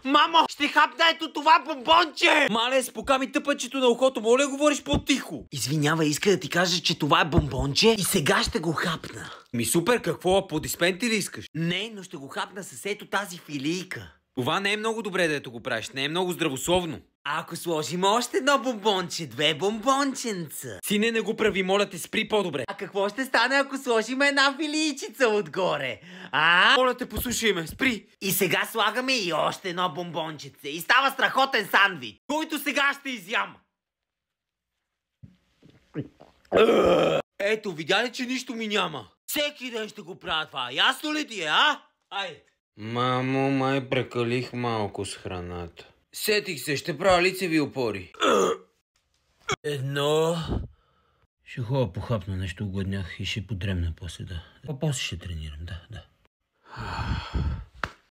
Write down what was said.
Мамо, ще хапна ето това бомбонче! Мале, спука ми тъпъчето на ухото, моля говориш по-тихо. Извинявай, иска да ти кажа, че това е бомбонче и сега ще го хапна. Ми супер, какво? Аплодисменти ли искаш? Не, но ще го хапна с ето тази филийка. Това не е много добре, дето го правиш, не е много здравословно. А ако сложим още едно бомбонче, 2 бомбонченца. Сине, не го прави, моля те, спри по-добре. А какво ще стане, ако сложим една филийчица отгоре? Моля те, послушай ме, спри. И сега слагаме и още едно бомбончице. И става страхотен сандвич, който сега ще изям. Ето, видя ли, че нищо ми няма? Всеки ден ще го правя това. Ясно ли ти е, а? Айде. Мамо, май прекалих малко с храната. Сетих се, ще правя лицеви опори. Едно. Ще ходя похапна, нещо огладнях и ще подремна после, да. А после ще тренирам, да.